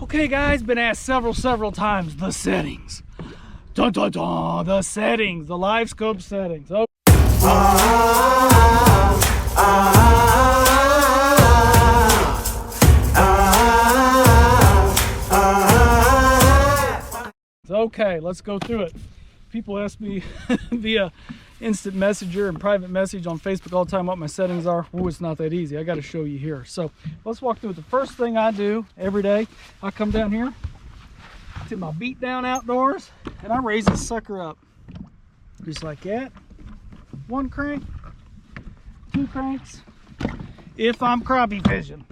Okay guys, been asked several times, the settings. Dun dun dun, the settings, the Livescope settings. Oh. Okay, let's go through it. People ask me via instant messenger and private message on Facebook all the time what my settings are. Oh, it's not that easy. I got to show you here. So let's walk through it. The first thing I do every day, I come down here to my beat down outdoors and I raise this sucker up just like that. One crank, two cranks. If I'm crappie fishing,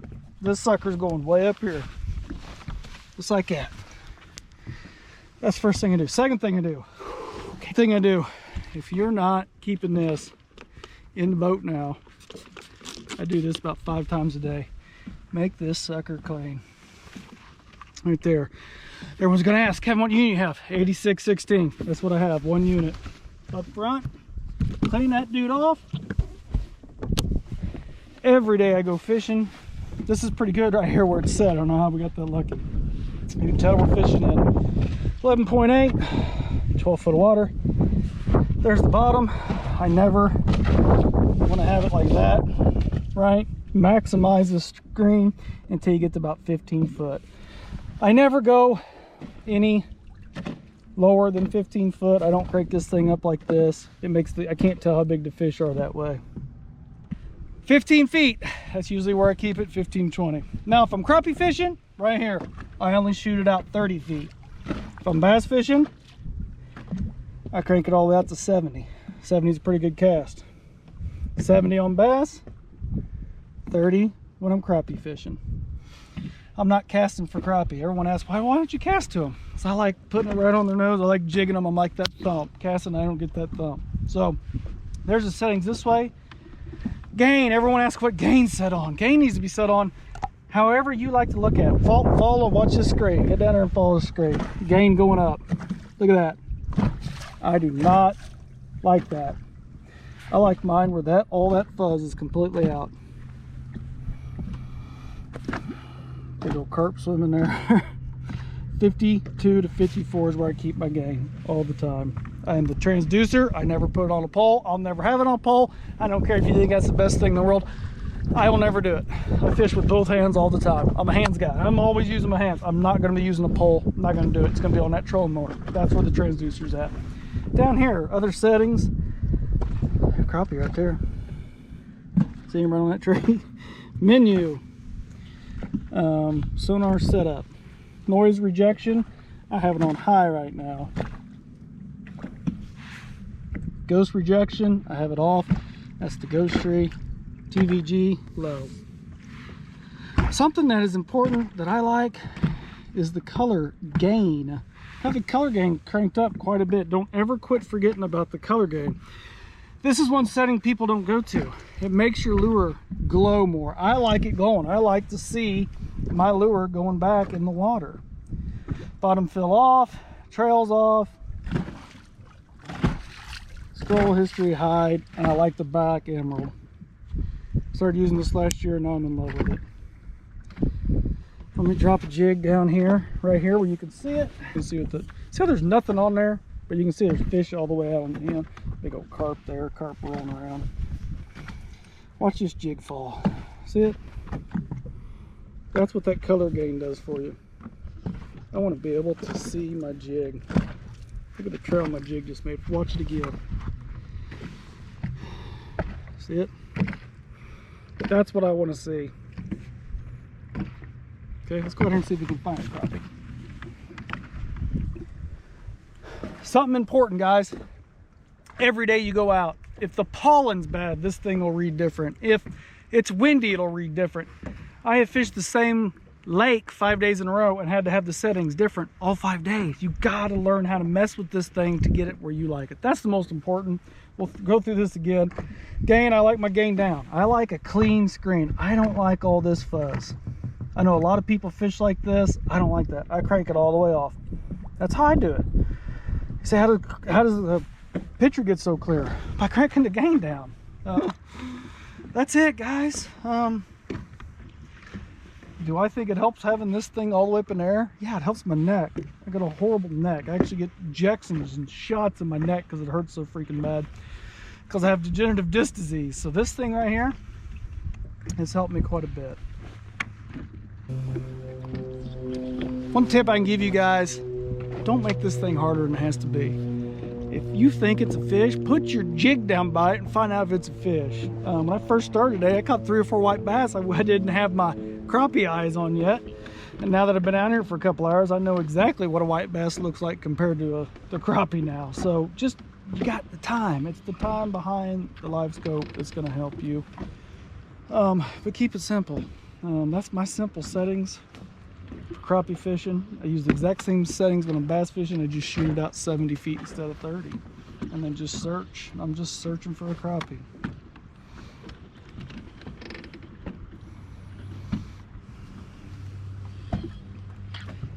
this sucker's going way up here, just like that. That's the first thing I do. Second thing I do, if you're not keeping this in the boat now, I do this about 5 times a day. Make this sucker clean. Right there. Everyone's gonna ask, Kevin, what unit you have? 8616. That's what I have, 1 unit. Up front, clean that dude off. Every day I go fishing. This is pretty good right here where it's set. I don't know how we got that lucky. You can tell we're fishing in 11.8, 12 foot of water. There's the bottom. I never want to have it like that, right? Maximize the screen until you get to about 15 foot. I never go any lower than 15 foot. I don't crank this thing up like this. It makes I can't tell how big the fish are that way. 15 feet, that's usually where I keep it, 15, 20. Now, if I'm crappie fishing, right here, I only shoot it out 30 feet. If I'm bass fishing, I crank it all the way out to 70. 70 is a pretty good cast. 70 on bass, 30 when I'm crappie fishing. I'm not casting for crappie. Everyone asks, why don't you cast to them? So I like putting it right on their nose. I like jigging them. I'm like that thump. Casting, I don't get that thump. So there's the settings this way. Gain, everyone asks what gain's set on. Gain needs to be set on however you like to look at it. Follow, watch this screen. Get down there and follow the screen. Gain going up. Look at that. I do not like that. I like mine where all that fuzz is completely out. Big old carp swimming there. 52 to 54 is where I keep my gain all the time. And the transducer, I never put it on a pole. I'll never have it on a pole. I don't care if you think that's the best thing in the world. I will never do it. I fish with both hands all the time. I'm a hands guy. I'm always using my hands. I'm not going to be using a pole. I'm not going to do it. It's going to be on that trolling motor. That's where the transducer's at. Down here, other settings. Crappie right there. See him right on that tree. Menu. Sonar setup. Noise rejection. I have it on high right now. Ghost rejection. I have it off. That's the ghost tree. TVG low. Something that is important that I like is the color gain. Have the color gain cranked up quite a bit. Don't ever quit forgetting about the color gain. This is one setting people don't go to. It makes your lure glow more. I like it glowing. I like to see my lure going back in the water. Bottom fill off, trails off, scroll history hide, and I like the back emerald. Started using this last year and now I'm in love with it. Let me drop a jig down here, right here where you can see it. You can see see how there's nothing on there, but you can see there's fish all the way out on the end. Big old carp there, carp rolling around. Watch this jig fall. See it? That's what that color gain does for you. I want to be able to see my jig. Look at the trail my jig just made. Watch it again. See it? That's what I want to see. Okay, let's go ahead and see if we can find a crappie. Something important, guys. Every day you go out, if the pollen's bad, this thing will read different. If it's windy, it'll read different. I have fished the same lake 5 days in a row and had to have the settings different all 5 days. You got to learn how to mess with this thing to get it where you like it. That's the most important. We'll go through this again. Gain, I like my gain down. I like a clean screen. I don't like all this fuzz. I know a lot of people fish like this. I don't like that. I crank it all the way off. That's how I do it. You say, how does the picture get so clear? By cranking the gain down. That's it, guys. Do I think it helps having this thing all the way up in the air? Yeah, it helps my neck. I got a horrible neck. I actually get injections and shots in my neck because it hurts so freaking bad. Because I have degenerative disc disease. So this thing right here has helped me quite a bit. One tip I can give you guys, don't make this thing harder than it has to be. If you think it's a fish, put your jig down by it and find out if it's a fish. When I first started today, I caught 3 or 4 white bass. I didn't have my crappie eyes on yet. And now that I've been out here for a couple hours, I know exactly what a white bass looks like compared to the crappie now. So just, you got the time. It's the time behind the Livescope that's gonna help you. But keep it simple. That's my simple settings for crappie fishing. I use the exact same settings when I'm bass fishing. I just shoot it out 70 feet instead of 30. And then just search. I'm just searching for a crappie.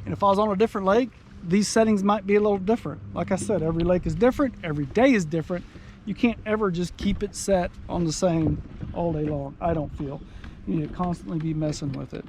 And if I was on a different lake, these settings might be a little different. Like I said, every lake is different, every day is different. You can't ever just keep it set on the same all day long, I don't feel. You need to constantly be messing with it.